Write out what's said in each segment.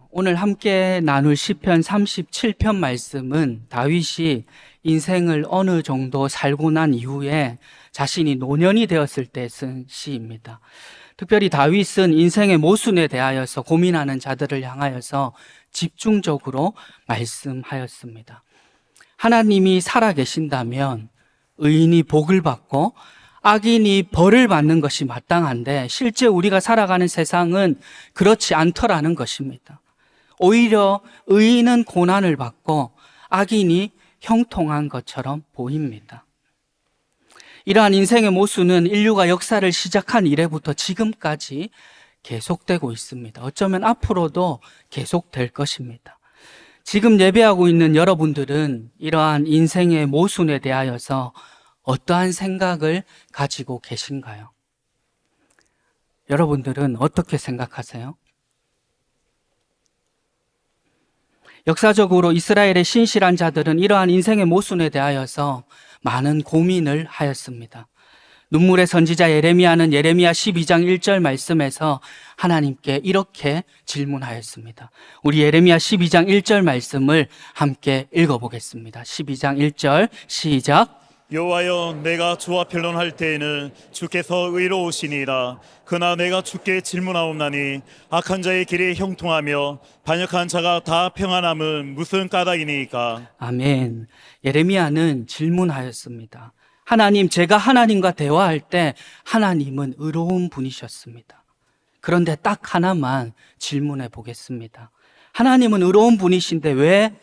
오늘 함께 나눌 시편 37편 말씀은 다윗이 인생을 어느 정도 살고 난 이후에 자신이 노년이 되었을 때 쓴 시입니다. 특별히 다윗은 인생의 모순에 대하여서 고민하는 자들을 향하여서 집중적으로 말씀하였습니다. 하나님이 살아계신다면 의인이 복을 받고 악인이 벌을 받는 것이 마땅한데 실제 우리가 살아가는 세상은 그렇지 않더라는 것입니다. 오히려 의인은 고난을 받고 악인이 형통한 것처럼 보입니다. 이러한 인생의 모순은 인류가 역사를 시작한 이래부터 지금까지 계속되고 있습니다. 어쩌면 앞으로도 계속될 것입니다. 지금 예배하고 있는 여러분들은 이러한 인생의 모순에 대하여서 어떠한 생각을 가지고 계신가요? 여러분들은 어떻게 생각하세요? 역사적으로 이스라엘의 신실한 자들은 이러한 인생의 모순에 대하여서 많은 고민을 하였습니다. 눈물의 선지자 예레미야는 예레미야 12장 1절 말씀에서 하나님께 이렇게 질문하였습니다. 우리 예레미야 12장 1절 말씀을 함께 읽어보겠습니다. 12장 1절 시작. 여호와여, 내가 주와 변론할 때에는 주께서 의로우시니이다. 그러나 내가 주께 질문하옵나니 악한 자의 길이 형통하며 반역한 자가 다 평안함은 무슨 까닭이니까? 아멘. 예레미야는 질문하였습니다. 하나님, 제가 하나님과 대화할 때 하나님은 의로운 분이셨습니다. 그런데 딱 하나만 질문해 보겠습니다. 하나님은 의로운 분이신데 왜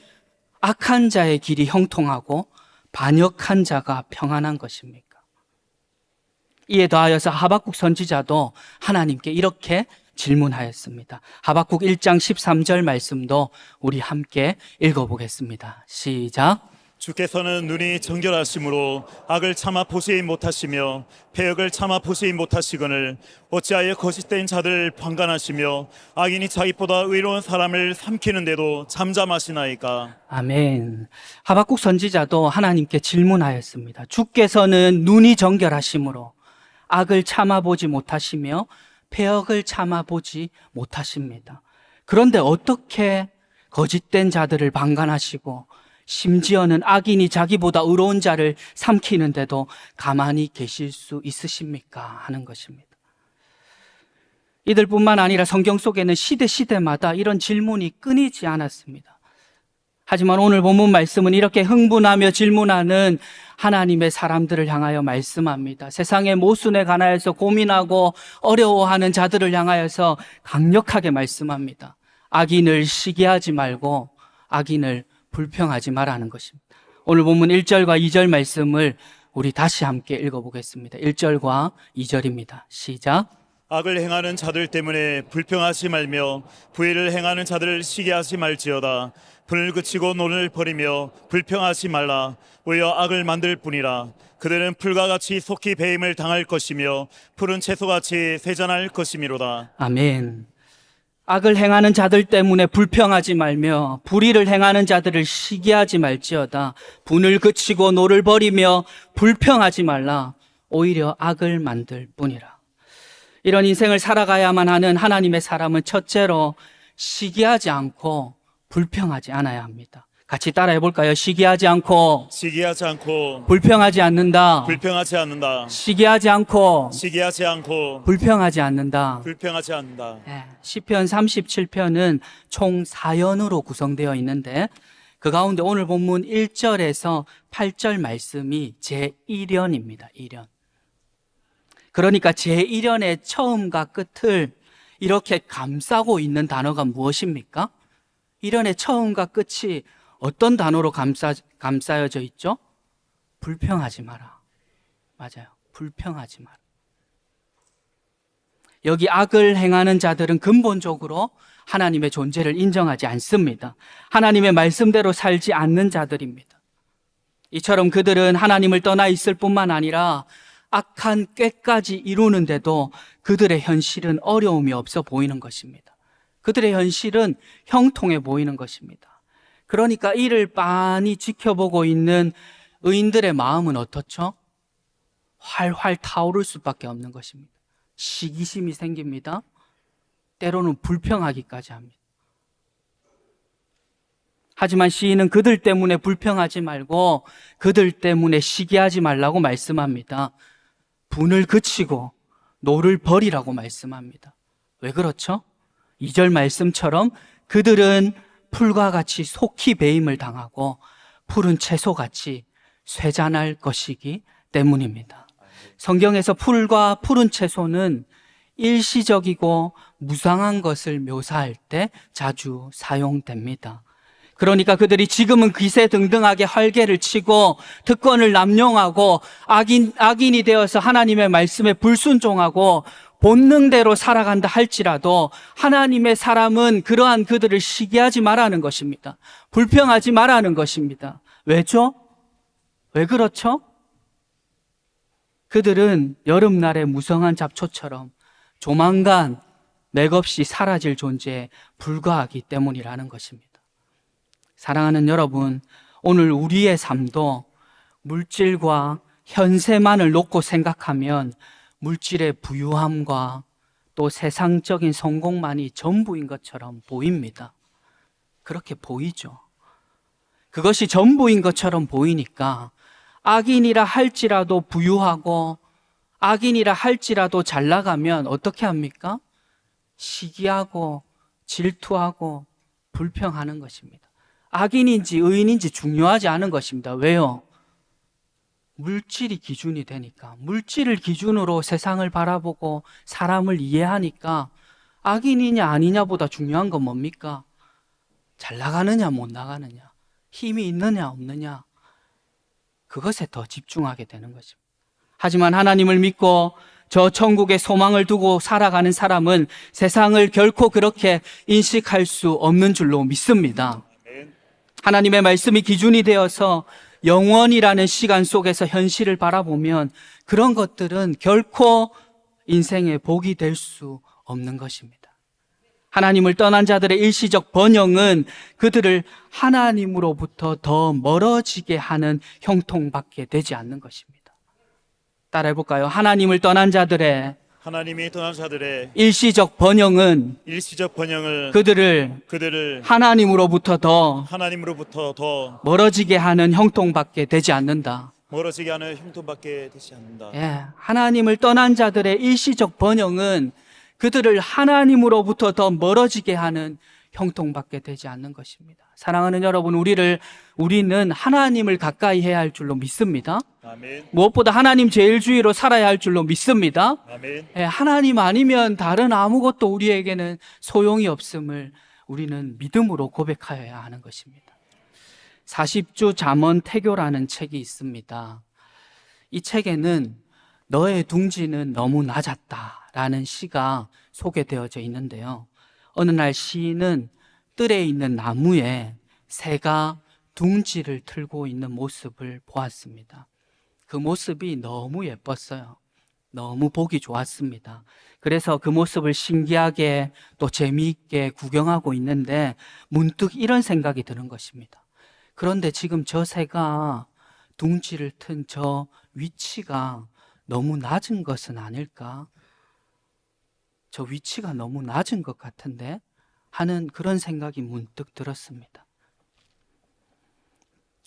악한 자의 길이 형통하고 반역한 자가 평안한 것입니까? 이에 더하여서 하박국 선지자도 하나님께 이렇게 질문하였습니다. 하박국 1장 13절 말씀도 우리 함께 읽어보겠습니다. 시작. 주께서는 눈이 정결하심으로 악을 참아 보시지 못하시며 패역을 참아 보시지 못하시거늘 어찌하여 거짓된 자들을 방관하시며 악인이 자기보다 의로운 사람을 삼키는데도 잠잠하시나이까? 아멘. 하박국 선지자도 하나님께 질문하였습니다. 주께서는 눈이 정결하심으로 악을 참아보지 못하시며 패역을 참아보지 못하십니다. 그런데 어떻게 거짓된 자들을 방관하시고 심지어는 악인이 자기보다 의로운 자를 삼키는데도 가만히 계실 수 있으십니까? 하는 것입니다. 이들뿐만 아니라 성경 속에는 시대마다 이런 질문이 끊이지 않았습니다. 하지만 오늘 본문 말씀은 이렇게 흥분하며 질문하는 하나님의 사람들을 향하여 말씀합니다. 세상의 모순에 관하여서 고민하고 어려워하는 자들을 향하여서 강력하게 말씀합니다. 악인을 시기하지 말고 악인을 불평하지 말라는 것입니다. 오늘 본문 1절과 2절 말씀을 우리 다시 함께 읽어보겠습니다. 1절과 2절입니다. 시작. 악을 행하는 자들 때문에 불평하지 말며 부의를 행하는 자들을 시기하지 말지어다. 분을 그치고 논을 버리며 불평하지 말라. 오히려 악을 만들 뿐이라. 그들은 풀과 같이 속히 배임을 당할 것이며 푸른 채소같이 세잔할 것이미로다. 아멘. 악을 행하는 자들 때문에 불평하지 말며 불의를 행하는 자들을 시기하지 말지어다. 분을 그치고 노를 버리며 불평하지 말라. 오히려 악을 만들 뿐이라. 이런 인생을 살아가야만 하는 하나님의 사람은 첫째로 시기하지 않고 불평하지 않아야 합니다. 같이 따라해 볼까요? 시기하지 않고 불평하지 않는다. 불평하지 않는다. 시기하지 않고 불평하지 않는다. 네, 시편 37편은 총 4연으로 구성되어 있는데 그 가운데 오늘 본문 1절에서 8절 말씀이 제1연입니다. 1연. 그러니까 제1연의 처음과 끝을 이렇게 감싸고 있는 단어가 무엇입니까? 1연의 처음과 끝이 어떤 단어로 감싸여져 있죠? 불평하지 마라. 맞아요. 불평하지 마라. 여기 악을 행하는 자들은 근본적으로 하나님의 존재를 인정하지 않습니다. 하나님의 말씀대로 살지 않는 자들입니다. 이처럼 그들은 하나님을 떠나 있을 뿐만 아니라 악한 꾀까지 이루는데도 그들의 현실은 어려움이 없어 보이는 것입니다. 그들의 현실은 형통해 보이는 것입니다. 그러니까 이를 빤히 지켜보고 있는 의인들의 마음은 어떻죠? 활활 타오를 수밖에 없는 것입니다. 시기심이 생깁니다. 때로는 불평하기까지 합니다. 하지만 시인은 그들 때문에 불평하지 말고 그들 때문에 시기하지 말라고 말씀합니다. 분을 그치고 노를 버리라고 말씀합니다. 왜 그렇죠? 2절 말씀처럼 그들은 풀과 같이 속히 배임을 당하고 푸른 채소같이 쇠잔할 것이기 때문입니다. 성경에서 풀과 푸른 채소는 일시적이고 무상한 것을 묘사할 때 자주 사용됩니다. 그러니까 그들이 지금은 기세등등하게 활개를 치고 특권을 남용하고 악인이 되어서 하나님의 말씀에 불순종하고 본능대로 살아간다 할지라도 하나님의 사람은 그러한 그들을 시기하지 말라는 것입니다. 불평하지 말라는 것입니다. 왜죠? 왜 그렇죠? 그들은 여름날의 무성한 잡초처럼 조만간 맥없이 사라질 존재에 불과하기 때문이라는 것입니다. 사랑하는 여러분, 오늘 우리의 삶도 물질과 현세만을 놓고 생각하면 물질의 부유함과 또 세상적인 성공만이 전부인 것처럼 보입니다. 그렇게 보이죠. 그것이 전부인 것처럼 보이니까 악인이라 할지라도 부유하고 악인이라 할지라도 잘 나가면 어떻게 합니까? 시기하고 질투하고 불평하는 것입니다. 악인인지 의인인지 중요하지 않은 것입니다. 왜요? 물질이 기준이 되니까, 물질을 기준으로 세상을 바라보고 사람을 이해하니까 악인이냐 아니냐보다 중요한 건 뭡니까? 잘 나가느냐 못 나가느냐, 힘이 있느냐 없느냐, 그것에 더 집중하게 되는 것입니다. 하지만 하나님을 믿고 저 천국의 소망을 두고 살아가는 사람은 세상을 결코 그렇게 인식할 수 없는 줄로 믿습니다. 하나님의 말씀이 기준이 되어서 영원이라는 시간 속에서 현실을 바라보면 그런 것들은 결코 인생의 복이 될 수 없는 것입니다. 하나님을 떠난 자들의 일시적 번영은 그들을 하나님으로부터 더 멀어지게 하는 형통밖에 되지 않는 것입니다. 따라해볼까요? 하나님을 떠난 자들의 하나님이 떠난 자들의 일시적 번영은 일시적 번영을 그들을 하나님으로부터 더 멀어지게 하는 형통밖에 되지 않는다. 멀어지게 하는 형통밖에 되지 않는다. 예, 하나님을 떠난 자들의 일시적 번영은 그들을 하나님으로부터 더 멀어지게 하는 형통밖에 되지 않는 것입니다. 사랑하는 여러분, 우리는 하나님을 가까이 해야 할 줄로 믿습니다. 아멘. 무엇보다 하나님 제일주의로 살아야 할 줄로 믿습니다. 아멘. 예, 하나님 아니면 다른 아무것도 우리에게는 소용이 없음을 우리는 믿음으로 고백하여야 하는 것입니다. 40주 잠언 태교라는 책이 있습니다. 이 책에는 너의 둥지는 너무 낮았다라는 시가 소개되어져 있는데요. 어느 날 시인은 뜰에 있는 나무에 새가 둥지를 틀고 있는 모습을 보았습니다. 그 모습이 너무 예뻤어요. 너무 보기 좋았습니다. 그래서 그 모습을 신기하게 또 재미있게 구경하고 있는데 문득 이런 생각이 드는 것입니다. 그런데 지금 저 새가 둥지를 튼 저 위치가 너무 낮은 것은 아닐까? 저 위치가 너무 낮은 것 같은데 하는 그런 생각이 문득 들었습니다.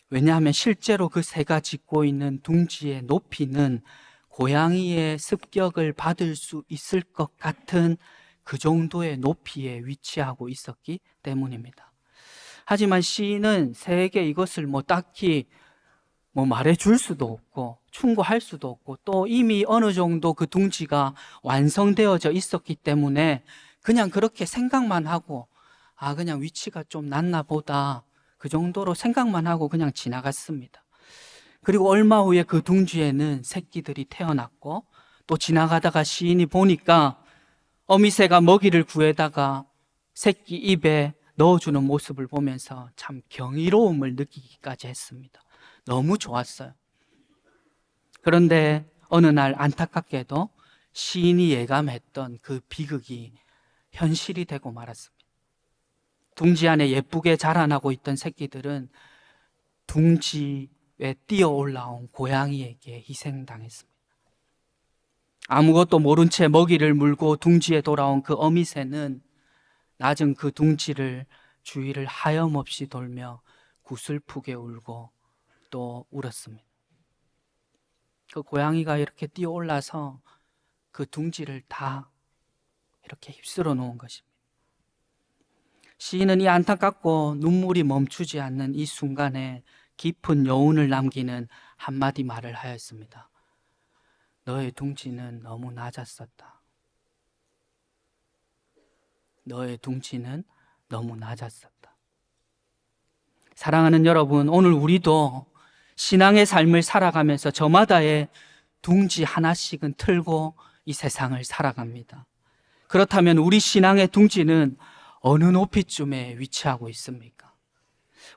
왜냐하면 실제로 그 새가 짓고 있는 둥지의 높이는 고양이의 습격을 받을 수 있을 것 같은 그 정도의 높이에 위치하고 있었기 때문입니다. 하지만 시인은 새에게 이것을 딱히 말해줄 수도 없고 충고할 수도 없고 또 이미 어느 정도 그 둥지가 완성되어져 있었기 때문에 그냥 그렇게 생각만 하고 그냥 위치가 좀 낮나 보다 그 정도로 생각만 하고 그냥 지나갔습니다. 그리고 얼마 후에 그 둥지에는 새끼들이 태어났고 또 지나가다가 시인이 보니까 어미새가 먹이를 구해다가 새끼 입에 넣어주는 모습을 보면서 참 경이로움을 느끼기까지 했습니다. 너무 좋았어요. 그런데 어느 날 안타깝게도 시인이 예감했던 그 비극이 현실이 되고 말았습니다. 둥지 안에 예쁘게 자라나고 있던 새끼들은 둥지에 뛰어 올라온 고양이에게 희생당했습니다. 아무것도 모른 채 먹이를 물고 둥지에 돌아온 그 어미새는 낮은 그 둥지를 주위를 하염없이 돌며 구슬프게 울고 또 울었습니다. 그 고양이가 이렇게 뛰어올라서 그 둥지를 다 이렇게 휩쓸어 놓은 것입니다. 시인은 이 안타깝고 눈물이 멈추지 않는 이 순간에 깊은 여운을 남기는 한마디 말을 하였습니다. 너의 둥지는 너무 낮았었다. 너의 둥지는 너무 낮았었다. 사랑하는 여러분, 오늘 우리도 신앙의 삶을 살아가면서 저마다의 둥지 하나씩은 틀고 이 세상을 살아갑니다. 그렇다면 우리 신앙의 둥지는 어느 높이쯤에 위치하고 있습니까?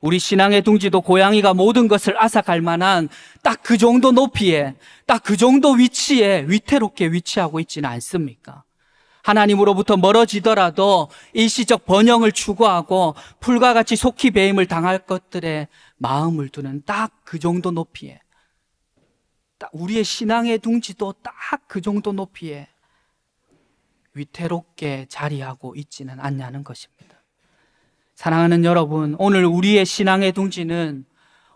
우리 신앙의 둥지도 고양이가 모든 것을 앗아갈 만한 딱 그 정도 높이에, 딱 그 정도 위치에 위태롭게 위치하고 있지는 않습니까? 하나님으로부터 멀어지더라도 일시적 번영을 추구하고 풀과 같이 속히 배임을 당할 것들에 마음을 두는 딱 그 정도 높이에, 딱 우리의 신앙의 둥지도 딱 그 정도 높이에 위태롭게 자리하고 있지는 않냐는 것입니다. 사랑하는 여러분, 오늘 우리의 신앙의 둥지는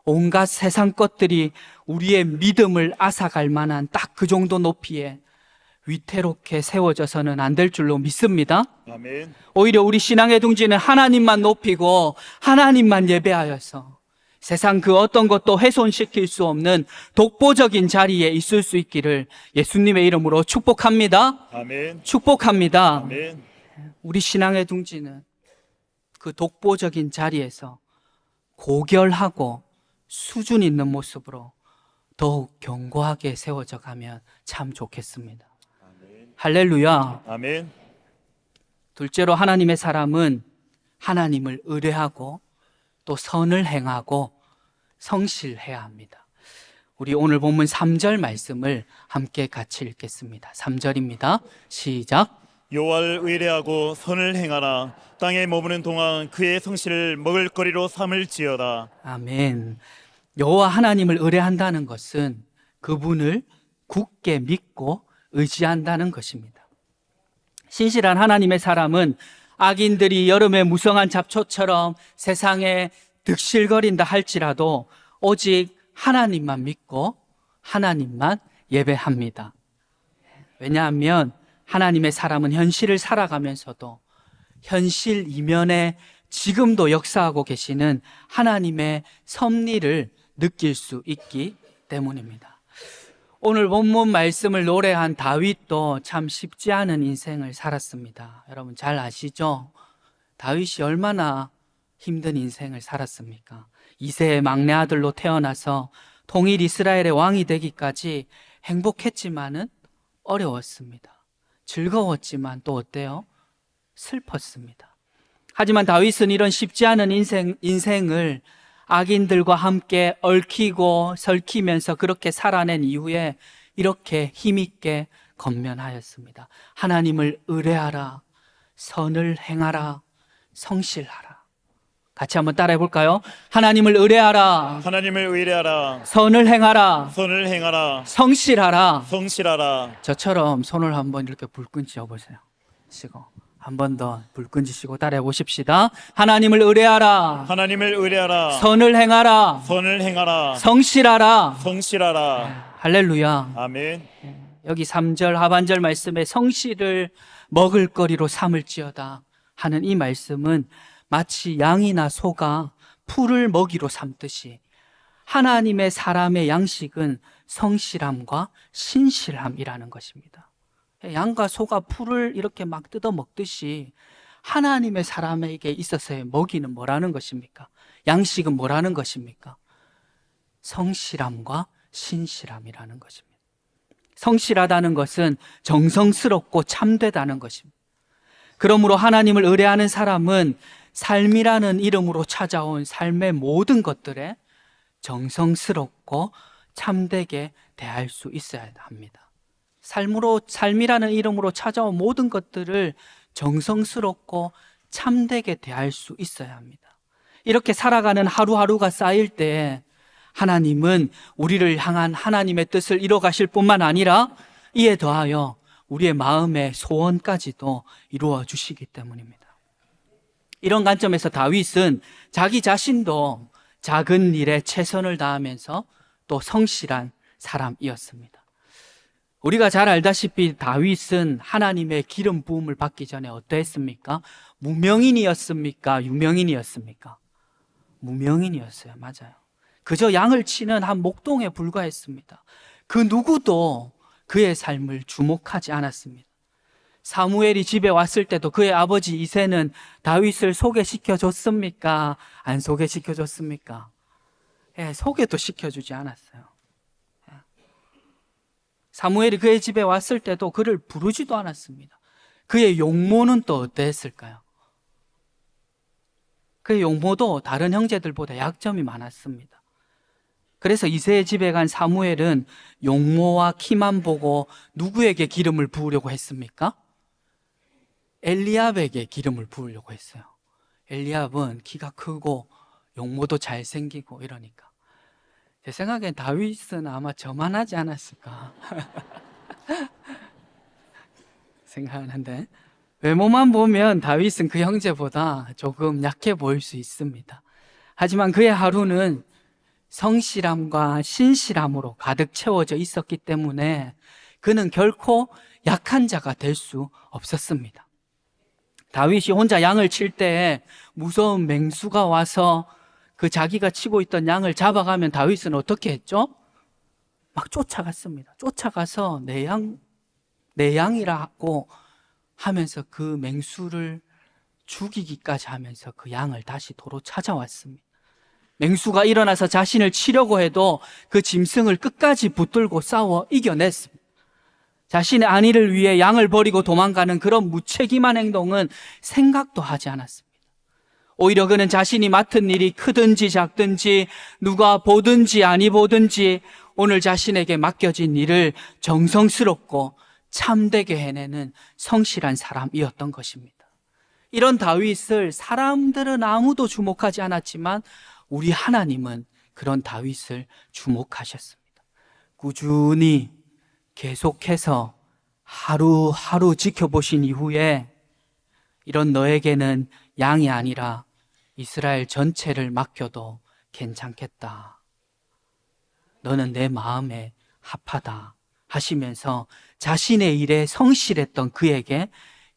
온갖 세상 것들이 우리의 믿음을 앗아갈 만한 딱 그 정도 높이에 위태롭게 세워져서는 안 될 줄로 믿습니다. 아멘. 오히려 우리 신앙의 둥지는 하나님만 높이고 하나님만 예배하여서 세상 그 어떤 것도 훼손시킬 수 없는 독보적인 자리에 있을 수 있기를 예수님의 이름으로 축복합니다. 아멘. 축복합니다. 아멘. 우리 신앙의 둥지는 그 독보적인 자리에서 고결하고 수준 있는 모습으로 더욱 견고하게 세워져 가면 참 좋겠습니다. 할렐루야. 아멘. 둘째로 하나님의 사람은 하나님을 의뢰하고 또 선을 행하고 성실해야 합니다. 우리 오늘 본문 3절 말씀을 함께 같이 읽겠습니다. 3절입니다. 시작. 여호와를 의뢰하고 선을 행하라. 땅에 머무는 동안 그의 성실을 먹을거리로 삼을지어다. 아멘. 여호와 하나님을 의뢰한다는 것은 그분을 굳게 믿고 의지한다는 것입니다. 신실한 하나님의 사람은 악인들이 여름의 무성한 잡초처럼 세상에 득실거린다 할지라도 오직 하나님만 믿고 하나님만 예배합니다. 왜냐하면 하나님의 사람은 현실을 살아가면서도 현실 이면에 지금도 역사하고 계시는 하나님의 섭리를 느낄 수 있기 때문입니다. 오늘 본문 말씀을 노래한 다윗도 참 쉽지 않은 인생을 살았습니다. 여러분 잘 아시죠? 다윗이 얼마나 힘든 인생을 살았습니까? 이세의 막내 아들로 태어나서 통일 이스라엘의 왕이 되기까지 행복했지만은 어려웠습니다. 즐거웠지만 또 어때요? 슬펐습니다. 하지만 다윗은 이런 쉽지 않은 인생을 악인들과 함께 얽히고 설키면서 그렇게 살아낸 이후에 이렇게 힘있게 건면하였습니다. 하나님을 의뢰하라, 선을 행하라, 성실하라. 같이 한번 따라해 볼까요? 하나님을 의뢰하라, 하나님을 의뢰하라. 선을 행하라, 선을 행하라. 성실하라. 성실하라. 저처럼 손을 한번 이렇게 불끈 쥐어보세요. 시고 한 번 더 불끈 쥐시고 따라해 보십시다. 하나님을 의뢰하라, 하나님을 의뢰하라. 선을 행하라, 선을 행하라. 성실하라. 성실하라. 할렐루야. 아멘. 여기 3절 하반절 말씀에 성실을 먹을거리로 삼을지어다 하는 이 말씀은 마치 양이나 소가 풀을 먹이로 삼듯이 하나님의 사람의 양식은 성실함과 신실함이라는 것입니다. 양과 소가 풀을 이렇게 막 뜯어 먹듯이 하나님의 사람에게 있어서의 먹이는 뭐라는 것입니까? 양식은 뭐라는 것입니까? 성실함과 신실함이라는 것입니다. 성실하다는 것은 정성스럽고 참되다는 것입니다. 그러므로 하나님을 의뢰하는 사람은 삶이라는 이름으로 찾아온 삶의 모든 것들에 정성스럽고 참되게 대할 수 있어야 합니다. 삶이라는 이름으로 찾아온 모든 것들을 정성스럽고 참되게 대할 수 있어야 합니다. 이렇게 살아가는 하루하루가 쌓일 때 하나님은 우리를 향한 하나님의 뜻을 이뤄가실 뿐만 아니라 이에 더하여 우리의 마음의 소원까지도 이루어 주시기 때문입니다. 이런 관점에서 다윗은 자기 자신도 작은 일에 최선을 다하면서 또 성실한 사람이었습니다. 우리가 잘 알다시피 다윗은 하나님의 기름 부음을 받기 전에 어떠했습니까? 무명인이었습니까? 유명인이었습니까? 무명인이었어요. 맞아요. 그저 양을 치는 한 목동에 불과했습니다. 그 누구도 그의 삶을 주목하지 않았습니다. 사무엘이 집에 왔을 때도 그의 아버지 이새는 다윗을 소개시켜 줬습니까? 안 소개시켜 줬습니까? 예, 소개도 시켜주지 않았어요. 예. 사무엘이 그의 집에 왔을 때도 그를 부르지도 않았습니다. 그의 용모는 또 어땠을까요? 그의 용모도 다른 형제들보다 약점이 많았습니다. 그래서 이새의 집에 간 사무엘은 용모와 키만 보고 누구에게 기름을 부으려고 했습니까? 엘리압에게 기름을 부으려고 했어요. 엘리압은 키가 크고 용모도 잘생기고 이러니까. 제 생각엔 다윗은 아마 저만하지 않았을까 생각하는데, 외모만 보면 다윗은 그 형제보다 조금 약해 보일 수 있습니다. 하지만 그의 하루는 성실함과 신실함으로 가득 채워져 있었기 때문에 그는 결코 약한 자가 될 수 없었습니다. 다윗이 혼자 양을 칠 때 무서운 맹수가 와서 그 자기가 치고 있던 양을 잡아가면 다윗은 어떻게 했죠? 막 쫓아갔습니다. 쫓아가서 내 양이라고 하면서 그 맹수를 죽이기까지 하면서 그 양을 다시 도로 찾아왔습니다. 맹수가 일어나서 자신을 치려고 해도 그 짐승을 끝까지 붙들고 싸워 이겨냈습니다. 자신의 안위를 위해 양을 버리고 도망가는 그런 무책임한 행동은 생각도 하지 않았습니다. 오히려 그는 자신이 맡은 일이 크든지 작든지 누가 보든지 아니 보든지 오늘 자신에게 맡겨진 일을 정성스럽고 참되게 해내는 성실한 사람이었던 것입니다. 이런 다윗을 사람들은 아무도 주목하지 않았지만 우리 하나님은 그런 다윗을 주목하셨습니다. 꾸준히 계속해서 하루하루 지켜보신 이후에 이런 너에게는 양이 아니라 이스라엘 전체를 맡겨도 괜찮겠다. 너는 내 마음에 합하다 하시면서 자신의 일에 성실했던 그에게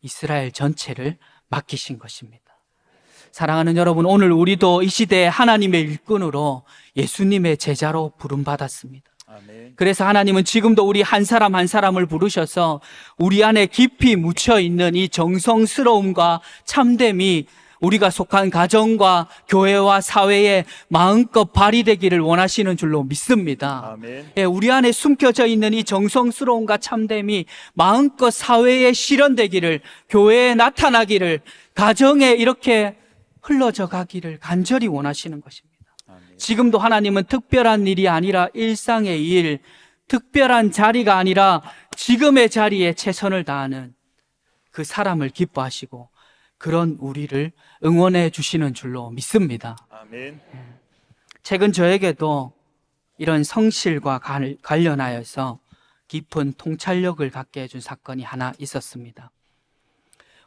이스라엘 전체를 맡기신 것입니다. 사랑하는 여러분, 오늘 우리도 이 시대에 하나님의 일꾼으로 예수님의 제자로 부름받았습니다. 아멘. 그래서 하나님은 지금도 우리 한 사람 한 사람을 부르셔서 우리 안에 깊이 묻혀있는 이 정성스러움과 참됨이 우리가 속한 가정과 교회와 사회에 마음껏 발휘되기를 원하시는 줄로 믿습니다. 아멘. 예, 우리 안에 숨겨져 있는 이 정성스러움과 참됨이 마음껏 사회에 실현되기를, 교회에 나타나기를, 가정에 이렇게 흘러져 가기를 간절히 원하시는 것입니다. 아멘. 지금도 하나님은 특별한 일이 아니라 일상의 일, 특별한 자리가 아니라 지금의 자리에 최선을 다하는 그 사람을 기뻐하시고 그런 우리를 응원해 주시는 줄로 믿습니다. 아멘. 최근 저에게도 이런 성실과 관련하여서 깊은 통찰력을 갖게 해준 사건이 하나 있었습니다.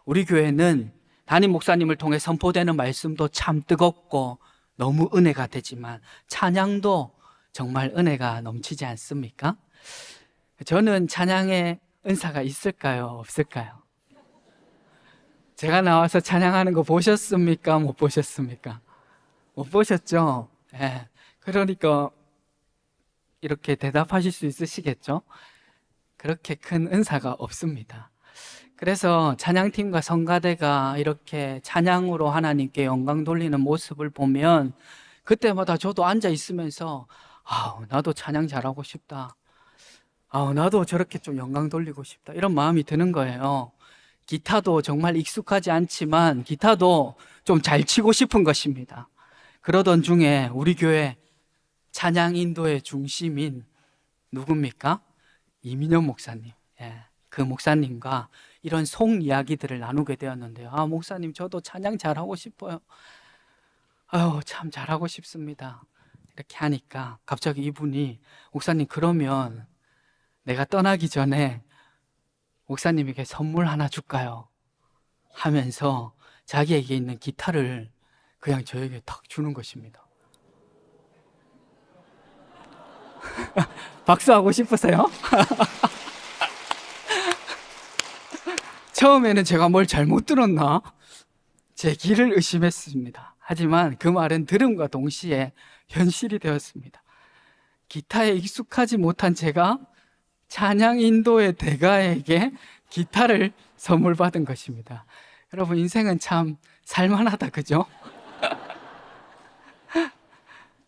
우리 교회는 담임 목사님을 통해 선포되는 말씀도 참 뜨겁고 너무 은혜가 되지만 찬양도 정말 은혜가 넘치지 않습니까? 저는 찬양의 은사가 있을까요? 없을까요? 제가 나와서 찬양하는 거 보셨습니까? 못 보셨습니까? 못 보셨죠? 예. 그러니까 이렇게 대답하실 수 있으시겠죠? 그렇게 큰 은사가 없습니다. 그래서 찬양팀과 성가대가 이렇게 찬양으로 하나님께 영광 돌리는 모습을 보면 그때마다 저도 앉아 있으면서 나도 찬양 잘하고 싶다. 나도 저렇게 좀 영광 돌리고 싶다. 이런 마음이 드는 거예요. 기타도 정말 익숙하지 않지만 기타도 좀 잘 치고 싶은 것입니다. 그러던 중에 우리 교회 찬양 인도의 중심인 누굽니까? 이민영 목사님. 예, 그 목사님과 이런 속 이야기들을 나누게 되었는데요. 목사님 저도 찬양 잘하고 싶어요. 참 잘하고 싶습니다. 이렇게 하니까 갑자기 이분이 목사님 그러면 내가 떠나기 전에 목사님에게 선물 하나 줄까요? 하면서 자기에게 있는 기타를 그냥 저에게 탁 주는 것입니다. 박수하고 싶으세요? 처음에는 제가 뭘 잘못 들었나? 제 귀를 의심했습니다. 하지만 그 말은 들음과 동시에 현실이 되었습니다. 기타에 익숙하지 못한 제가 찬양 인도의 대가에게 기타를 선물 받은 것입니다. 여러분, 인생은 참 살만하다, 그죠?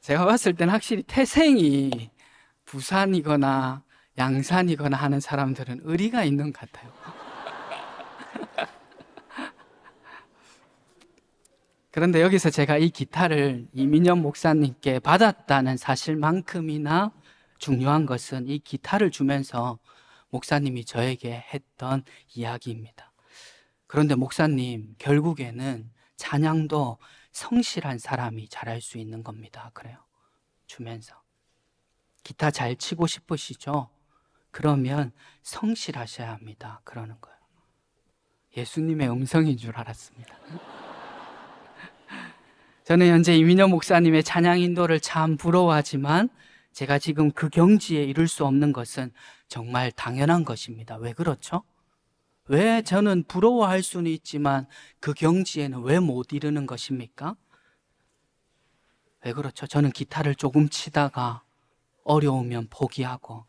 제가 봤을 땐 확실히 태생이 부산이거나 양산이거나 하는 사람들은 의리가 있는 것 같아요. 그런데 여기서 제가 이 기타를 이민영 목사님께 받았다는 사실만큼이나 중요한 것은 이 기타를 주면서 목사님이 저에게 했던 이야기입니다. 그런데 목사님, 결국에는 찬양도 성실한 사람이 잘할 수 있는 겁니다. 그래요. 주면서. 기타 잘 치고 싶으시죠? 그러면 성실하셔야 합니다. 그러는 거예요. 예수님의 음성인 줄 알았습니다. 저는 현재 이민영 목사님의 찬양 인도를 참 부러워하지만 제가 지금 그 경지에 이룰 수 없는 것은 정말 당연한 것입니다. 왜 그렇죠? 왜 저는 부러워할 수는 있지만 그 경지에는 왜 못 이르는 것입니까? 왜 그렇죠? 저는 기타를 조금 치다가 어려우면 포기하고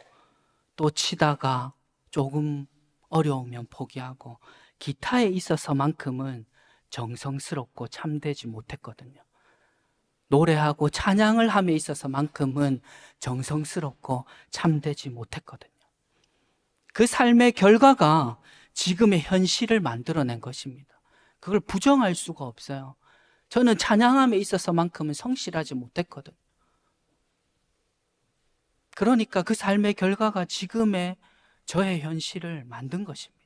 또 치다가 조금 어려우면 포기하고 기타에 있어서만큼은 정성스럽고 참되지 못했거든요. 노래하고 찬양을 함에 있어서만큼은 정성스럽고 참되지 못했거든요. 그 삶의 결과가 지금의 현실을 만들어낸 것입니다. 그걸 부정할 수가 없어요. 저는 찬양함에 있어서만큼은 성실하지 못했거든요. 그러니까 그 삶의 결과가 지금의 저의 현실을 만든 것입니다.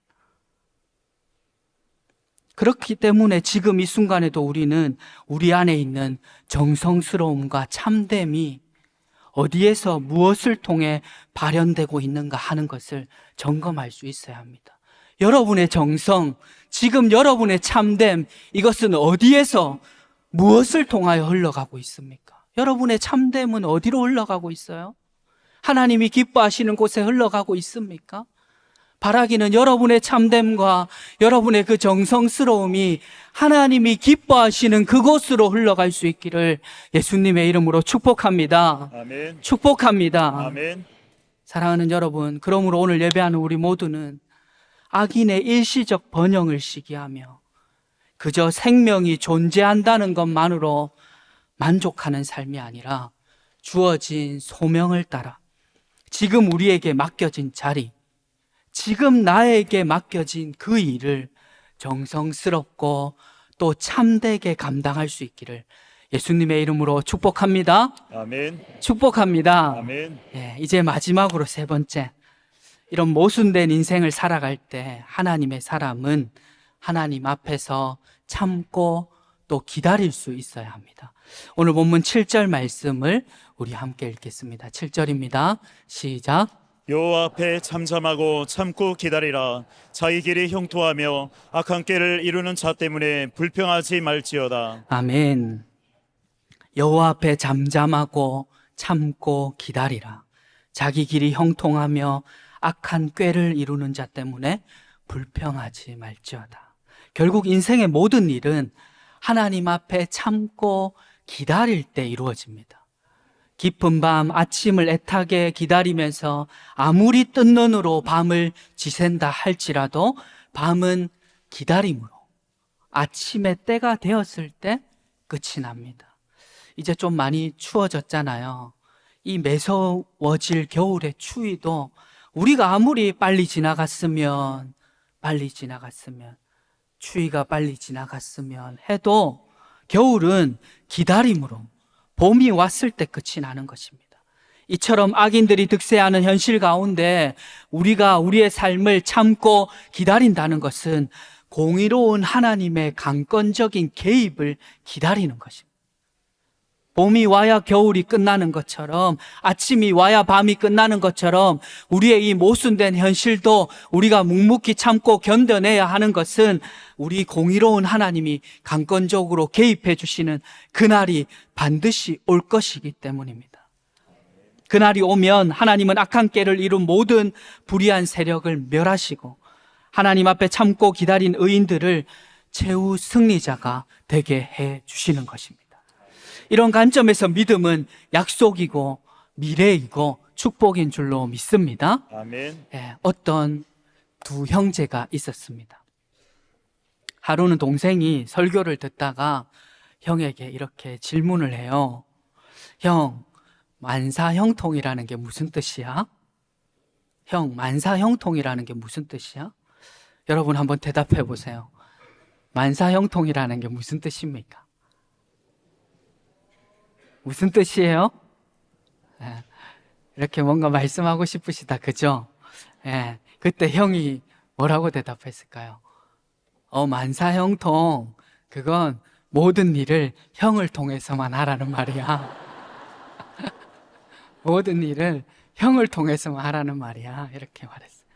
그렇기 때문에 지금 이 순간에도 우리는 우리 안에 있는 정성스러움과 참됨이 어디에서 무엇을 통해 발현되고 있는가 하는 것을 점검할 수 있어야 합니다. 여러분의 정성, 지금 여러분의 참됨, 이것은 어디에서 무엇을 통하여 흘러가고 있습니까? 여러분의 참됨은 어디로 흘러가고 있어요? 하나님이 기뻐하시는 곳에 흘러가고 있습니까? 바라기는 여러분의 참됨과 여러분의 그 정성스러움이 하나님이 기뻐하시는 그곳으로 흘러갈 수 있기를 예수님의 이름으로 축복합니다. 아멘. 축복합니다. 아멘. 사랑하는 여러분, 그러므로 오늘 예배하는 우리 모두는 악인의 일시적 번영을 시기하며 그저 생명이 존재한다는 것만으로 만족하는 삶이 아니라 주어진 소명을 따라 지금 우리에게 맡겨진 자리, 지금 나에게 맡겨진 그 일을 정성스럽고 또 참되게 감당할 수 있기를 예수님의 이름으로 축복합니다. 아멘. 축복합니다. 아멘. 이제 마지막으로 세 번째, 이런 모순된 인생을 살아갈 때 하나님의 사람은 하나님 앞에서 참고 또 기다릴 수 있어야 합니다. 오늘 본문 7절 말씀을 우리 함께 읽겠습니다. 7절입니다. 시작. 여호와 앞에 잠잠하고 참고 기다리라. 자기 길이 형통하며 악한 꾀를 이루는 자 때문에 불평하지 말지어다. 아멘. 여호와 앞에 잠잠하고 참고 기다리라. 자기 길이 형통하며 악한 꾀를 이루는 자 때문에 불평하지 말지어다. 결국 인생의 모든 일은 하나님 앞에 참고 기다릴 때 이루어집니다. 깊은 밤 아침을 애타게 기다리면서 아무리 뜬 눈으로 밤을 지샌다 할지라도 밤은 기다림으로 아침의 때가 되었을 때 끝이 납니다. 이제 좀 많이 추워졌잖아요. 이 매서워질 겨울의 추위도 우리가 아무리 빨리 지나갔으면 추위가 빨리 지나갔으면 해도 겨울은 기다림으로 봄이 왔을 때 끝이 나는 것입니다. 이처럼 악인들이 득세하는 현실 가운데 우리가 우리의 삶을 참고 기다린다는 것은 공의로운 하나님의 강권적인 개입을 기다리는 것입니다. 봄이 와야 겨울이 끝나는 것처럼, 아침이 와야 밤이 끝나는 것처럼 우리의 이 모순된 현실도 우리가 묵묵히 참고 견뎌내야 하는 것은 우리 공의로운 하나님이 강권적으로 개입해 주시는 그날이 반드시 올 것이기 때문입니다. 그날이 오면 하나님은 악한 꾀를 이룬 모든 불의한 세력을 멸하시고 하나님 앞에 참고 기다린 의인들을 최후 승리자가 되게 해 주시는 것입니다. 이런 관점에서 믿음은 약속이고 미래이고 축복인 줄로 믿습니다. 아멘. 어떤 두 형제가 있었습니다. 하루는 동생이 설교를 듣다가 형에게 이렇게 질문을 해요. 형, 만사형통이라는 게 무슨 뜻이야? 형, 만사형통이라는 게 무슨 뜻이야? 여러분 한번 대답해 보세요. 만사형통이라는 게 무슨 뜻입니까? 무슨 뜻이에요? 이렇게 뭔가 말씀하고 싶으시다, 그죠? 그때 형이 뭐라고 대답했을까요? 만사형통, 그건 모든 일을 형을 통해서만 하라는 말이야. 모든 일을 형을 통해서만 하라는 말이야. 이렇게 말했어요.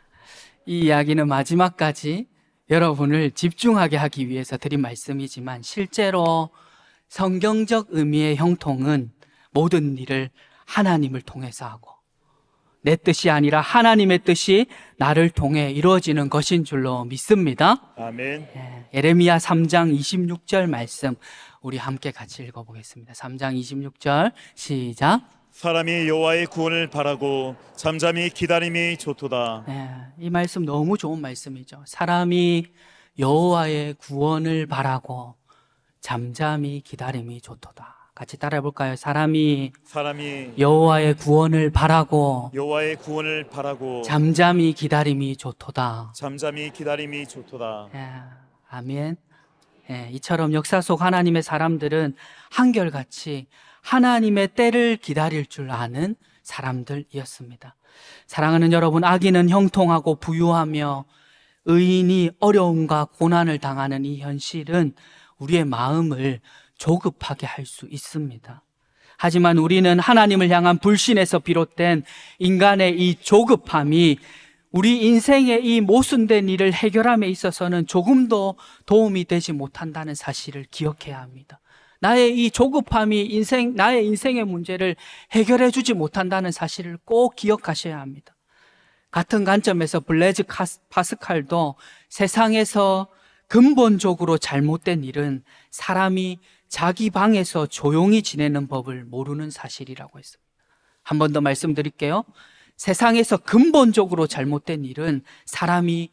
이 이야기는 마지막까지 여러분을 집중하게 하기 위해서 드린 말씀이지만 실제로 성경적 의미의 형통은 모든 일을 하나님을 통해서 하고 내 뜻이 아니라 하나님의 뜻이 나를 통해 이루어지는 것인 줄로 믿습니다. 아멘. 예레미야 3장 26절 말씀 우리 함께 같이 읽어보겠습니다. 3장 26절 시작. 사람이 여호와의 구원을 바라고 잠잠히 기다림이 좋도다. 이 말씀 너무 좋은 말씀이죠. 사람이 여호와의 구원을 바라고 잠잠히 기다림이 좋도다. 같이 따라해 볼까요? 사람이 여호와의 구원을 바라고 여호와의 구원을 바라고 잠잠히 기다림이 좋도다. 잠잠히 기다림이 좋도다. 아멘. 이처럼 역사 속 하나님의 사람들은 한결같이 하나님의 때를 기다릴 줄 아는 사람들이었습니다. 사랑하는 여러분, 악인은 형통하고 부유하며 의인이 어려움과 고난을 당하는 이 현실은 우리의 마음을 조급하게 할 수 있습니다. 하지만 우리는 하나님을 향한 불신에서 비롯된 인간의 이 조급함이 우리 인생의 이 모순된 일을 해결함에 있어서는 조금도 도움이 되지 못한다는 사실을 기억해야 합니다. 나의 이 조급함이 나의 인생의 문제를 해결해 주지 못한다는 사실을 꼭 기억하셔야 합니다. 같은 관점에서 블레즈 파스칼도 세상에서 근본적으로 잘못된 일은 사람이 자기 방에서 조용히 지내는 법을 모르는 사실이라고 했습니다. 한 번 더 말씀드릴게요. 세상에서 근본적으로 잘못된 일은 사람이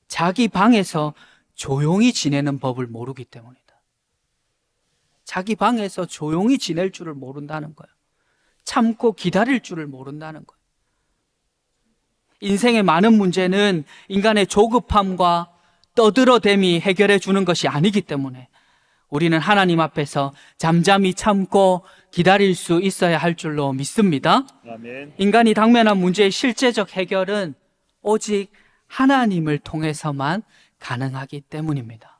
자기 방에서 조용히 지내는 법을 모르기 때문이다. 자기 방에서 조용히 지낼 줄을 모른다는 거예요. 참고 기다릴 줄을 모른다는 거예요. 인생의 많은 문제는 인간의 조급함과 떠들어댐이 해결해 주는 것이 아니기 때문에 우리는 하나님 앞에서 잠잠히 참고 기다릴 수 있어야 할 줄로 믿습니다. 아멘. 인간이 당면한 문제의 실제적 해결은 오직 하나님을 통해서만 가능하기 때문입니다.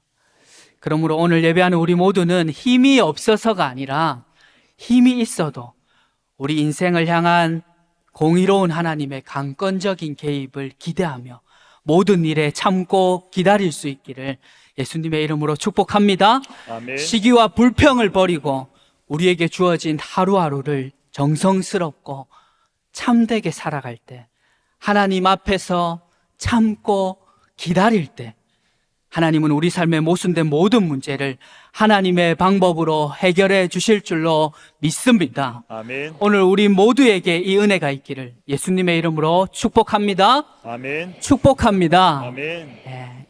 그러므로 오늘 예배하는 우리 모두는 힘이 없어서가 아니라 힘이 있어도 우리 인생을 향한 공의로운 하나님의 강권적인 개입을 기대하며 모든 일에 참고 기다릴 수 있기를 예수님의 이름으로 축복합니다. 아멘. 시기와 불평을 버리고 우리에게 주어진 하루하루를 정성스럽고 참되게 살아갈 때, 하나님 앞에서 참고 기다릴 때 하나님은 우리 삶의 모순된 모든 문제를 하나님의 방법으로 해결해 주실 줄로 믿습니다. 아멘. 오늘 우리 모두에게 이 은혜가 있기를 예수님의 이름으로 축복합니다. 아멘. 축복합니다. 아멘.